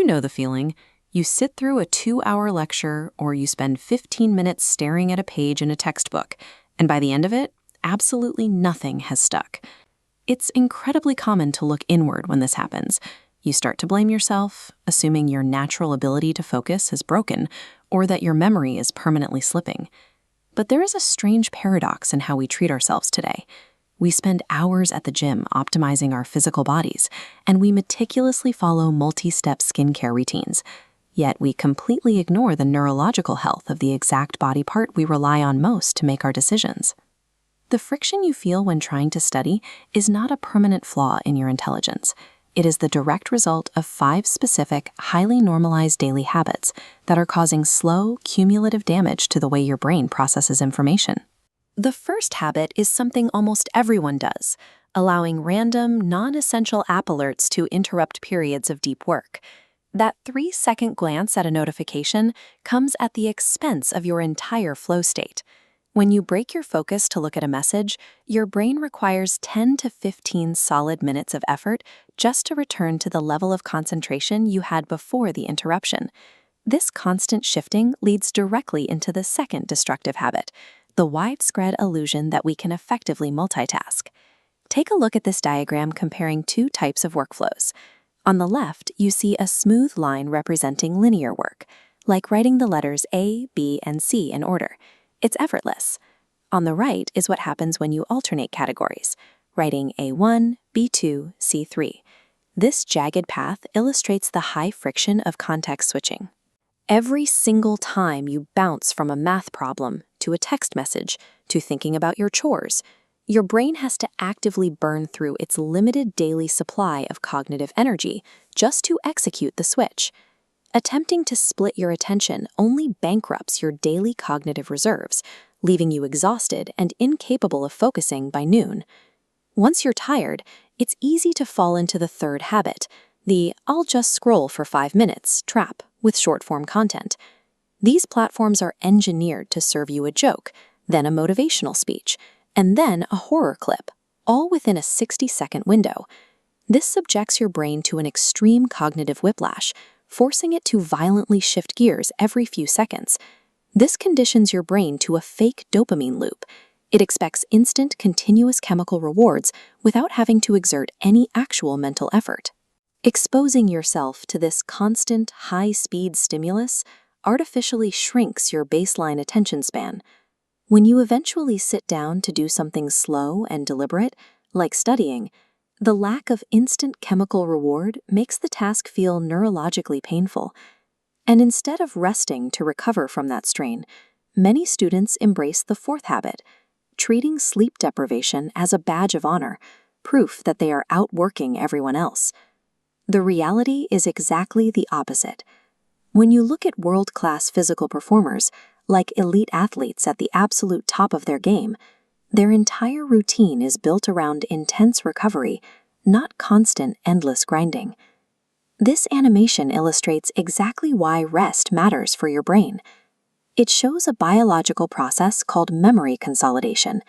know the feeling. You sit through a 2-hour lecture or you spend 15 minutes staring at a page in a textbook, and by the end of it, absolutely nothing has stuck. It's incredibly common to look inward when this happens. You start to blame yourself, assuming your natural ability to focus is broken or that your memory is permanently slipping. But there is a strange paradox in how we treat ourselves today. We spend hours at the gym optimizing our physical bodies, and we meticulously follow multi-step skincare routines. Yet we completely ignore the neurological health of the exact body part we rely on most to make our decisions. The friction you feel when trying to study is not a permanent flaw in your intelligence. It is the direct result of 5 specific, highly normalized daily habits that are causing slow, cumulative damage to the way your brain processes information. The first habit is something almost everyone does, allowing random, non-essential app alerts to interrupt periods of deep work. That 3-second glance at a notification comes at the expense of your entire flow state. When you break your focus to look at a message, your brain requires 10 to 15 solid minutes of effort just to return to the level of concentration you had before the interruption. This constant shifting leads directly into the second destructive habit, the widespread illusion that we can effectively multitask. Take a look at this diagram comparing 2 types of workflows. On the left, you see a smooth line representing linear work, like writing the letters A, B, and C in order. It's effortless. On the right is what happens when you alternate categories, writing A1, B2, C3. This jagged path illustrates the high friction of context switching. Every single time you bounce from a math problem to a text message to thinking about your chores, your brain has to actively burn through its limited daily supply of cognitive energy just to execute the switch. Attempting to split your attention only bankrupts your daily cognitive reserves, leaving you exhausted and incapable of focusing by noon. Once you're tired, it's easy to fall into the third habit, the "I'll just scroll for 5 minutes" trap with short-form content. These platforms are engineered to serve you a joke, then a motivational speech, and then a horror clip, all within a 60-second window. This subjects your brain to an extreme cognitive whiplash, forcing it to violently shift gears every few seconds. This conditions your brain to a fake dopamine loop. It expects instant, continuous chemical rewards without having to exert any actual mental effort. Exposing yourself to this constant, high-speed stimulus artificially shrinks your baseline attention span. When you eventually sit down to do something slow and deliberate, like studying, the lack of instant chemical reward makes the task feel neurologically painful. And instead of resting to recover from that strain, many students embrace the fourth habit, treating sleep deprivation as a badge of honor, proof that they are outworking everyone else. The reality is exactly the opposite. When you look at world-class physical performers, like elite athletes at the absolute top of their game, their entire routine is built around intense recovery, not constant, endless grinding. This animation illustrates exactly why rest matters for your brain. It shows a biological process called memory consolidation.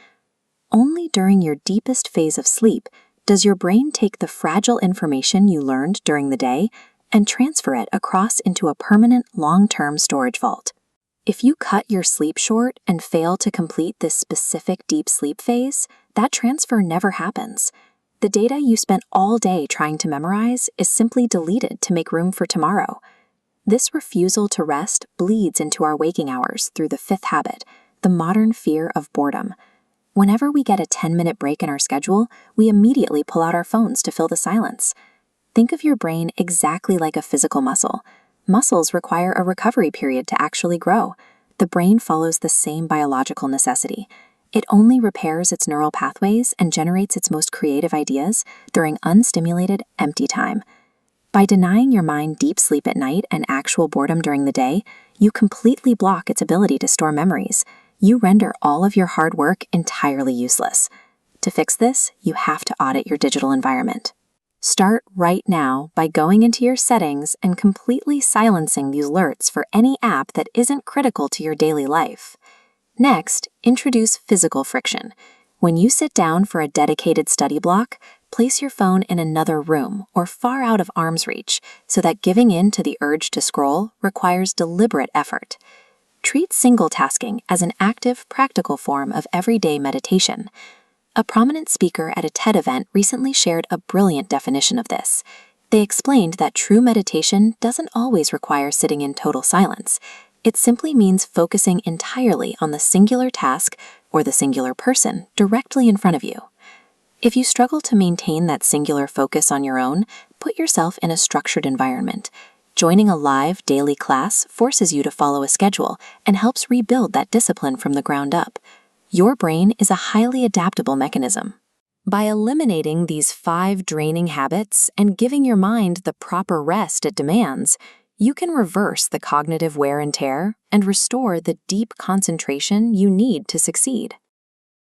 Only during your deepest phase of sleep does your brain take the fragile information you learned during the day and transfer it across into a permanent long-term storage vault. If you cut your sleep short and fail to complete this specific deep sleep phase, that transfer never happens. The data you spent all day trying to memorize is simply deleted to make room for tomorrow. This refusal to rest bleeds into our waking hours through the fifth habit, the modern fear of boredom. Whenever we get a 10-minute break in our schedule, we immediately pull out our phones to fill the silence. Think of your brain exactly like a physical muscle. Muscles require a recovery period to actually grow. The brain follows the same biological necessity. It only repairs its neural pathways and generates its most creative ideas during unstimulated, empty time. By denying your mind deep sleep at night and actual boredom during the day, you completely block its ability to store memories. You render all of your hard work entirely useless. To fix this, you have to audit your digital environment. Start right now by going into your settings and completely silencing these alerts for any app that isn't critical to your daily life. Next, introduce physical friction. When you sit down for a dedicated study block, place your phone in another room or far out of arm's reach so that giving in to the urge to scroll requires deliberate effort. Treat single tasking as an active, practical form of everyday meditation. A prominent speaker at a TED event recently shared a brilliant definition of this. They explained that true meditation doesn't always require sitting in total silence. It simply means focusing entirely on the singular task or the singular person directly in front of you. If you struggle to maintain that singular focus on your own, put yourself in a structured environment. Joining a live daily class forces you to follow a schedule and helps rebuild that discipline from the ground up. Your brain is a highly adaptable mechanism. By eliminating these 5 draining habits and giving your mind the proper rest it demands, you can reverse the cognitive wear and tear and restore the deep concentration you need to succeed.